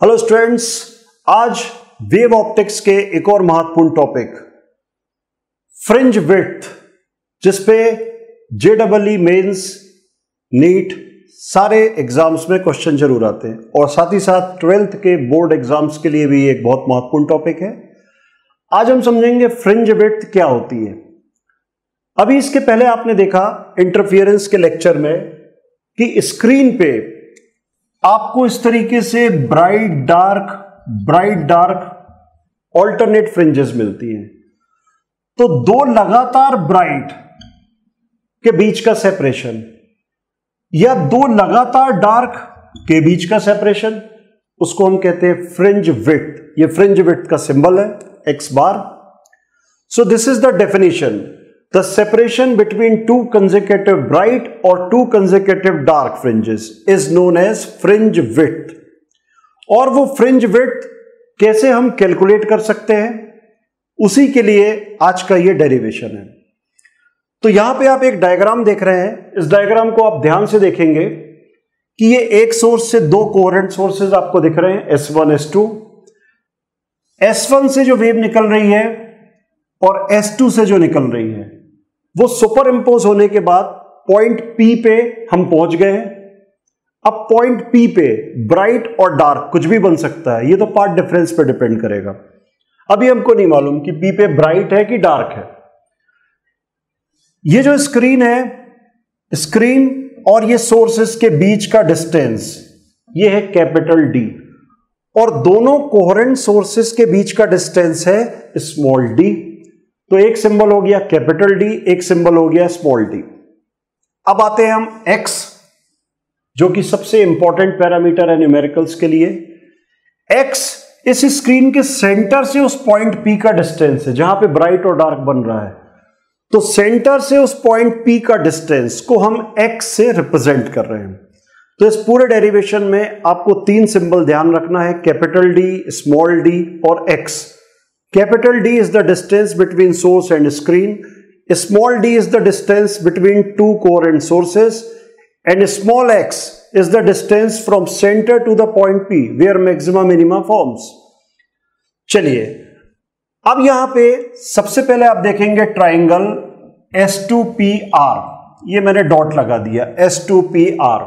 Hello students, आज wave optics के एक और महत्वपूर्ण टॉपिक फ्रिंज विड्थ, जिसपे जेईई मेंस, नीट सारे एग्जाम्स में क्वेश्चन जरूर आते हैं और साथ ही साथ 12th के बोर्ड एग्जाम्स के लिए भी एक बहुत महत्वपूर्ण टॉपिक है। आज हम समझेंगे फ्रिंज विड्थ क्या होती है। अभी इसके पहले आपने देखा इंटरफेरेंस के लेक्चर में कि स्क्रीन पे आपको इस तरीके से ब्राइट डार्क ऑल्टरनेट फ्रिंजेस मिलती हैं। तो दो लगातार ब्राइट के बीच का सेपरेशन या दो लगातार डार्क के बीच का सेपरेशन, उसको हम कहते हैं फ्रिंज विड्थ। ये फ्रिंज विड्थ का सिंबल है x bar. So this is the definition, the separation between two consecutive bright or two consecutive dark fringes is known as fringe width। और वो fringe width कैसे हम कैलकुलेट कर सकते हैं, उसी के लिए आज का ये डेरिवेशन है। तो यहां पे आप एक डायग्राम देख रहे हैं। इस डायग्राम को आप ध्यान से देखेंगे कि ये एक सोर्स से दो कोहेरेंट सोर्सेज आपको दिख रहे हैं, S1 S2। S1 से जो वेव निकल रही है और S2 से जो निकल रही है, वो सुपर इंपोज होने के बाद पॉइंट P पे हम पहुंच गए हैं। अब पॉइंट P पे ब्राइट और डार्क कुछ भी बन सकता है, ये तो पार्ट डिफरेंस पे डिपेंड करेगा। अभी हमको नहीं मालूम कि P पे ब्राइट है कि डार्क है। ये जो स्क्रीन है, स्क्रीन और ये सोर्सेस के बीच का डिस्टेंस, ये है कैपिटल D, और दोनों कोहेरेंट सोर्सेस के बीच का डिस्टेंस है स्मॉल d। तो एक सिंबल हो गया कैपिटल D, एक सिंबल हो गया स्मॉल d। अब आते हैं हम x, जो कि सबसे इंपॉर्टेंट पैरामीटर है न्यूमेरिकल्स के लिए। x इस स्क्रीन के सेंटर से उस पॉइंट P का डिस्टेंस है जहां पे ब्राइट और डार्क बन रहा है। तो सेंटर से उस पॉइंट P का डिस्टेंस को हम x से रिप्रेजेंट कर रहे हैं। तो इस पूरे डेरिवेशन में आपको तीन सिंबल ध्यान रखना है, कैपिटल D, स्मॉल d और x। Capital D is the distance between source and screen. Small d is the distance between two coherent sources, and small x is the distance from center to the point P where maxima minima forms. चलिए, अब यहां पे सबसे पहले आप देखेंगे triangle S2PR। ये मैंने डॉट लगा दिया, S2PR।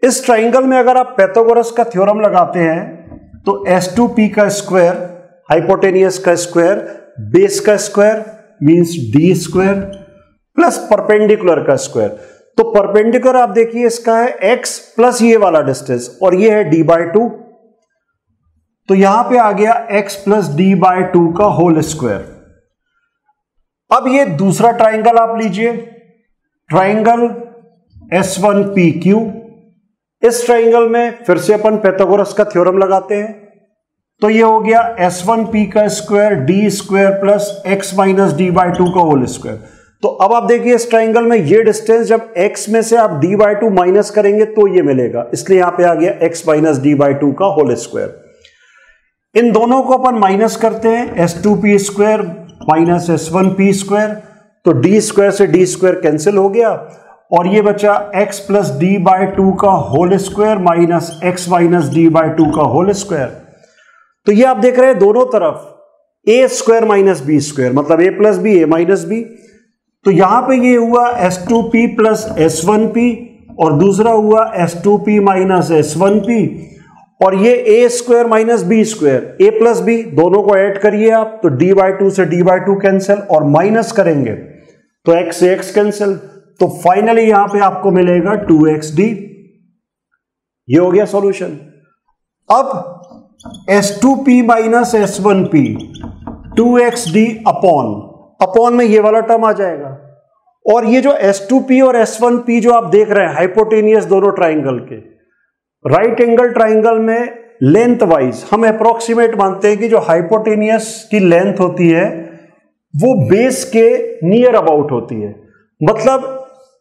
इस ट्राइंगल में अगर आप पाइथागोरस का थ्योरम लगाते हैं तो S2P का स्क्वायर, हाइपोटेनियस का स्क्वायर, बेस का square means D square plus perpendicular का स्क्वायर। तो परपेंडिकुलर आप देखिए इसका है x प्लस ये वाला डिस्टेंस और ये है d/2। तो यहां पे आ गया x प्लस d/2 का होल स्क्वायर। अब ये दूसरा ट्राइंगल आप लीजिए, ट्राइंगल S1PQ। इस ट्राइंगल में फिर से अपन पाइथागोरस का थ्योरम लगाते हैं। तो ये हो गया S1P का square D square plus x minus d/2 का होल स्क्वायर। तो अब आप देखिए इस ट्राइंगल में ये डिस्टेंस जब x में से आप d/2 माइनस करेंगे तो ये मिलेगा, इसलिए यहां पे आ गया x माइनस d/2 का होल स्क्वायर। इन दोनों को अपन माइनस करते हैं, S2P square minus S1P square. तो d स्क्वायर से d स्क्वायर कैंसिल हो गया और ये बचा x प्लस d/2 का whole square minus x minus d/2 का होल स्क्वायर। तो ये आप देख रहे हैं दोनों तरफ a square minus B square, मतलब a plus B a minus B. तो यहां पे ये हुआ S2P प्लस S1P और दूसरा हुआ S2P माइनस S1P, और ये a square minus B square, a plus B, दोनों को ऐड करिए आप तो d/2 से d/2 कैंसिल और माइनस करेंगे तो x से x कैंसिल। तो फाइनली यहां पे आपको मिलेगा 2xd। ये हो गया सॉल्यूशन। अब S2P minus S1P 2xd upon में ये वाला टर्म आ जाएगा। और ये जो S2P और S1P जो आप देख रहे हैं हाइपोटेनियस दोनों ट्राइंगल के, राइट एंगल ट्राइंगल में लेंथ वाइज हम अप्रोक्सीमेट मानते हैं कि जो हाइपोटेनियस की लेंथ होती है वो बेस के नियर अबाउट होती है। मतलब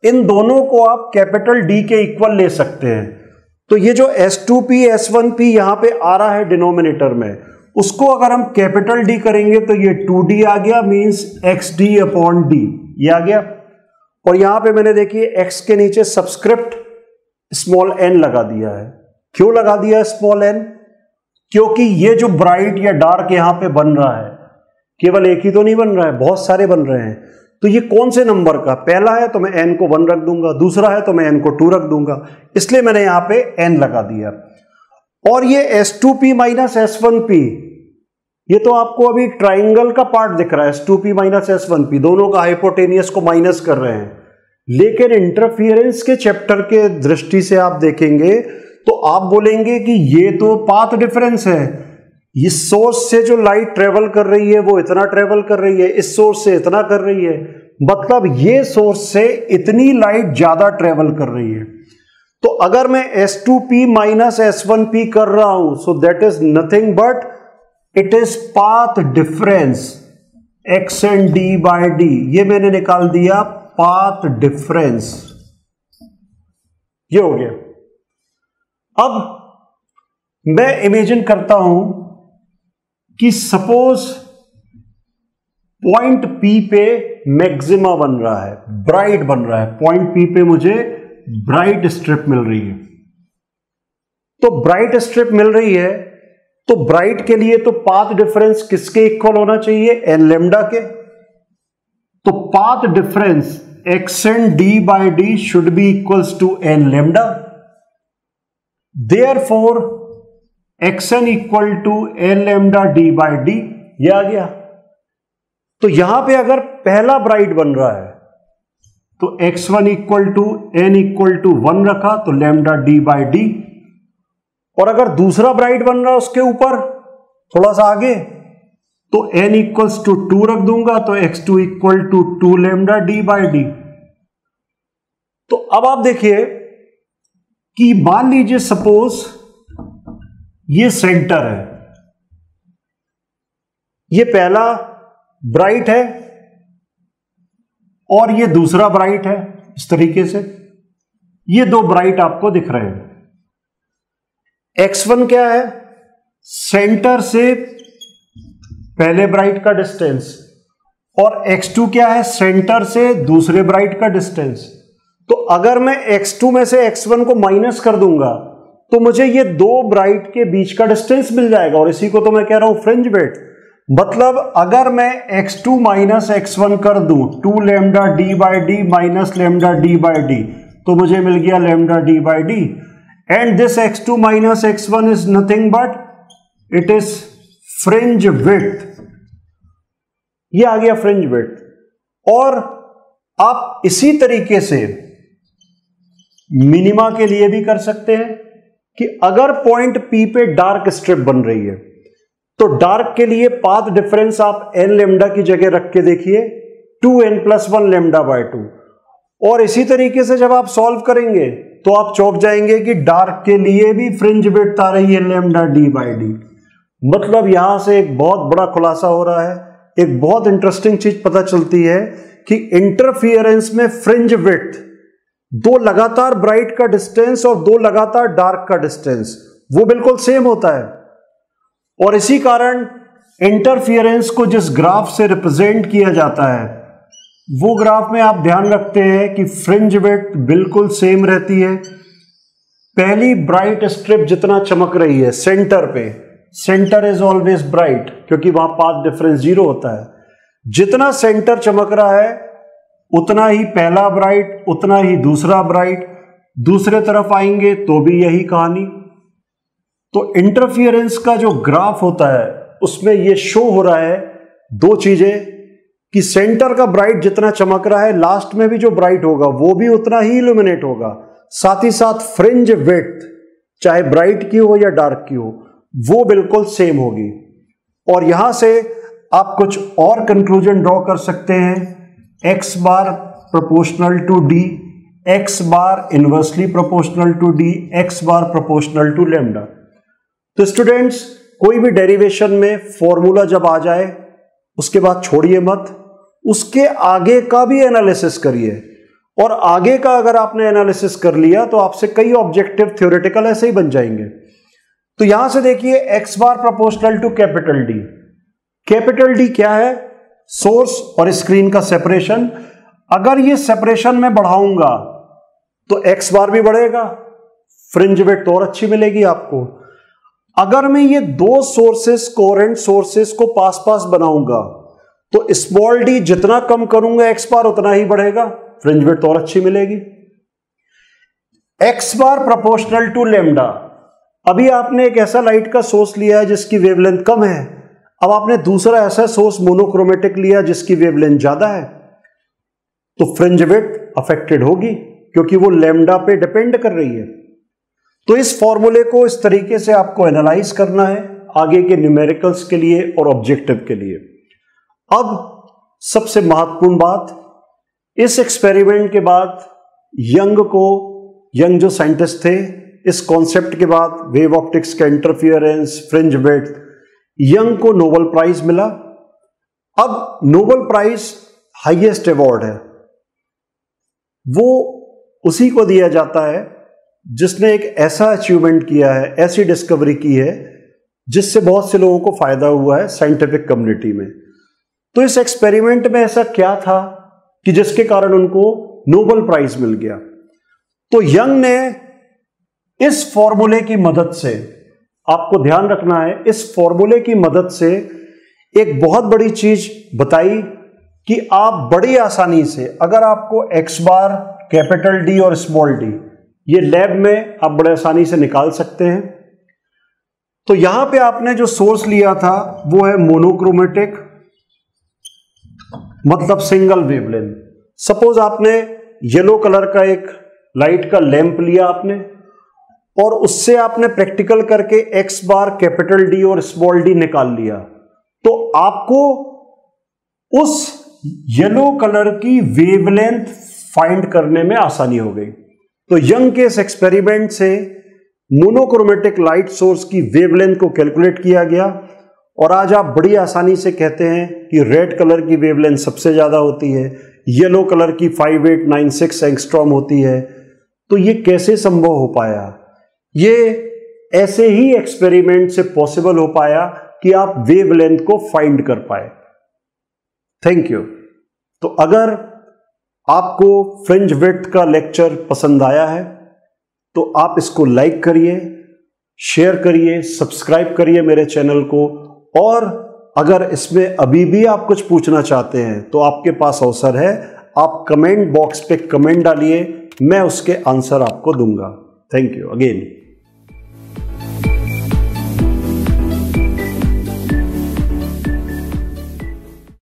इन दोनों को आप कैपिटल D के इक्वल ले सकते हैं। तो ये जो S2P S1P यहां पे आ रहा है डिनोमिनेटर में, उसको अगर हम कैपिटल D करेंगे तो ये 2D आ गया, मींस XD अपॉन D, ये आ गया। और यहां पे मैंने देखिए x के नीचे सबस्क्रिप्ट स्मॉल n लगा दिया है। क्यों लगा दिया स्मॉल n? क्योंकि ये जो ब्राइट या डार्क यहां पे बन रहा है, केवल एक ही तो नहीं बन रहा है, बहुत सारे बन रहे हैं। तो ये कौन से नंबर का? पहला है तो मैं n को 1 रख दूंगा, दूसरा है तो मैं n को 2 रख दूंगा, इसलिए मैंने यहां पे n लगा दिया। और ये S2p माइनस S1p, ये तो आपको अभी ट्राइंगल का पार्ट दिख रहा है, S2p माइनस S1p, दोनों का हाइपोटेनियस को माइनस कर रहे हैं। लेकिन इंटरफियरेंस के चैप्टर के दृष्टि से आप देखेंगे तो आप बोलेंगे कि ये तो पाथ डिफरेंस है, इस सोर्स से जो लाइट ट्रेवल कर रही है वो इतना ट्रेवल कर रही है, इस सोर्स से इतना कर रही है, मतलब ये सोर्स से इतनी लाइट ज्यादा ट्रेवल कर रही है। तो अगर मैं S2p माइनस S1p कर रहा हूं, so that is nothing but it is path difference x and d by d। ये मैंने निकाल दिया पाथ डिफरेंस, ये हो गया। अब मैं इमेजिन करता हूं कि सपोज पॉइंट P पे मैक्सिमा बन रहा है, ब्राइट बन रहा है, पॉइंट P पे मुझे ब्राइट स्ट्रिप मिल रही है। तो ब्राइट स्ट्रिप मिल रही है तो ब्राइट के लिए तो पाथ डिफरेंस किसके इक्वल होना चाहिए? n लैम्डा के। तो path difference x and d by d should be equals to n lambda. Therefore xn equal to n lambda d by d, ये आ गया। तो यहां पे अगर पहला ब्राइट बन रहा है तो x1 equal to n equal to 1 रखा तो लैम्डा d बाय d, और अगर दूसरा ब्राइट बन रहा है उसके ऊपर थोड़ा सा आगे तो n इक्वल्स टू 2 रख दूंगा तो x2 equal to 2 lambda d by d। तो अब आप देखिए कि मान लीजिए सपोज ये सेंटर है, ये पहला ब्राइट है और ये दूसरा ब्राइट है, इस तरीके से ये दो ब्राइट आपको दिख रहे हैं। x1 क्या है? सेंटर से पहले ब्राइट का डिस्टेंस, और x2 क्या है? सेंटर से दूसरे ब्राइट का डिस्टेंस। तो अगर मैं x2 में से x1 को माइनस कर दूंगा तो मुझे ये दो ब्राइट के बीच का डिस्टेंस मिल जाएगा, और इसी को तो मैं कह रहा हूं फ्रिंज विड्थ। मतलब अगर मैं x2 माइनस x1 कर दूं 2 lambda d by d minus lambda d by d, तो मुझे मिल गया lambda d by d। And this x2 minus x1 is nothing but it is fringe width, ये आ गया फ्रिंज विड्थ। और आप इसी तरीके से मिनिमा के लिए भी कर सकते हैं कि अगर पॉइंट P पे डार्क स्ट्रिप बन रही है तो डार्क के लिए पाथ डिफरेंस आप n लैम्डा की जगह रख के देखिए 2n प्लस 1 लैम्डा बाय 2। और इसी तरीके से जब आप सॉल्व करेंगे तो आप चौंक जाएंगे कि डार्क के लिए भी फ्रिंज विड्थ आ रही है लैम्डा d बाय d। मतलब यहां से एक बहुत बड़ा खुलासा हो रहा है, एक बहुत इंटरेस्टिंग चीज पता चलती है कि इंटरफियरेंस में फ्रिंज विड्थ, दो लगातार ब्राइट का डिस्टेंस और दो लगातार डार्क का डिस्टेंस, वो बिल्कुल सेम होता है। और इसी कारण इंटरफियरेंस को जिस ग्राफ से रिप्रेजेंट किया जाता है वो ग्राफ में आप ध्यान रखते हैं कि फ्रिंज विड्थ बिल्कुल सेम रहती है। पहली ब्राइट स्ट्रिप जितना चमक रही है सेंटर पे, सेंटर इज ऑलवेज ब्राइट क्योंकि वहां पाथ डिफरेंस 0 होता है। जितना सेंटर चमक रहा है उतना ही पहला ब्राइट, उतना ही दूसरा ब्राइट, दूसरे तरफ आएंगे तो भी यही कहानी। तो इंटरफियरेंस का जो ग्राफ होता है उसमें यह शो हो रहा है दो चीजें कि सेंटर का ब्राइट जितना चमक रहा है लास्ट में भी जो ब्राइट होगा वो भी उतना ही इल्यूमिनेट होगा, साथ ही साथ फ्रिंज विड्थ चाहे ब्राइट की हो या डार्क की हो वो बिल्कुल सेम होगी। और यहां से आप कुछ और कंक्लूजन ड्रॉ कर सकते हैं। x bar proportional to d, x bar inversely proportional to d, x bar proportional to lambda. तो स्टूडेंट्स कोई भी डेरिवेशन में फॉर्मूला जब आ जाए उसके बाद छोड़िए मत, उसके आगे का भी एनालिसिस करिए। और आगे का अगर आपने एनालिसिस कर लिया तो आपसे कई ऑब्जेक्टिव थ्योरेटिकल ऐसे ही बन जाएंगे। तो यहां से देखिए x bar proportional to capital D। Capital D क्या है? सोर्स और स्क्रीन का सेपरेशन। अगर ये सेपरेशन में बढ़ाऊंगा तो x बार भी बढ़ेगा, फ्रिंज विड्थ और अच्छी मिलेगी आपको। अगर मैं ये दो सोर्सेस, कोहेरेंट सोर्सेस को पास पास बनाऊंगा तो स्मॉल डी जितना कम करूंगा एक्स बार उतना ही बढ़ेगा, फ्रिंज विड्थ और अच्छी मिलेगी। X bar proportional to lambda. अभी आपने एक ऐसा लाइट का सोर्स लिया है जिसकी वेवलेंथ कम है, अब आपने दूसरा ऐसा सोर्स मोनोक्रोमेटिक लिया जिसकी वेवलेंथ ज्यादा है, तो फ्रिंज विड्थ अफेक्टेड होगी क्योंकि वो लेमडा पे डिपेंड कर रही है। तो इस फॉर्मूले को इस तरीके से आपको एनालाइज करना है आगे के न्यूमेरिकल्स के लिए और ऑब्जेक्टिव के लिए। अब सबसे महत्वपूर्ण बात, इस एक्सपेरिमेंट के बाद यंग जो साइंटिस्ट थे, इस कॉन्सेप्ट के बाद वेव ऑप्टिक्स का इंटरफियरेंस, फ्रिंज विड्थ, यंग को नोबेल प्राइज मिला। अब नोबेल प्राइज हाईएस्ट अवार्ड है, वो उसी को दिया जाता है जिसने एक ऐसा अचीवमेंट किया है, ऐसी डिस्कवरी की है जिससे बहुत से लोगों को फायदा हुआ है साइंटिफिक कम्युनिटी में। तो इस एक्सपेरिमेंट में ऐसा क्या था कि जिसके कारण उनको नोबेल प्राइज मिल गया? तो यंग ने इस फॉर्मूले की मदद से, आपको ध्यान रखना है, इस फॉर्मूले की मदद से एक बहुत बड़ी चीज बताई कि आप बड़ी आसानी से, अगर आपको एक्स बार, कैपिटल डी और स्मॉल डी ये लैब में आप बड़े आसानी से निकाल सकते हैं। तो यहां पे आपने जो सोर्स लिया था वो है मोनोक्रोमेटिक, मतलब सिंगल वेवलेंथ। सपोज आपने येलो कलर का एक लाइट का लैंप लिया आपने, और उससे आपने प्रैक्टिकल करके एक्स बार, कैपिटल डी और स्मॉल डी निकाल लिया, तो आपको उस येलो कलर की वेवलेंथ फाइंड करने में आसानी हो गई। तो यंग के इस एक्सपेरिमेंट से मोनोक्रोमेटिक लाइट सोर्स की वेवलेंथ को कैलकुलेट किया गया, और आज आप बड़ी आसानी से कहते हैं कि रेड कलर की वेवलेंथ सबसे ज्यादा होती है, येलो कलर की 5896 एंगस्ट्रॉम होती है। तो ये कैसे संभव हो पाया? ये ऐसे ही एक्सपेरिमेंट से पॉसिबल हो पाया कि आप वेवलेंथ को फाइंड कर पाए। Thank you. तो अगर आपको फ्रिंज विड्थ का लेक्चर पसंद आया है तो आप इसको लाइक करिए, शेयर करिए, सब्सक्राइब करिए मेरे चैनल को, और अगर इसमें अभी भी आप कुछ पूछना चाहते हैं तो आपके पास अवसर है, आप कमेंट बॉक्स पे कमेंट डालिए, मैं उसके आंसर आपको दूंगा। Thank you again.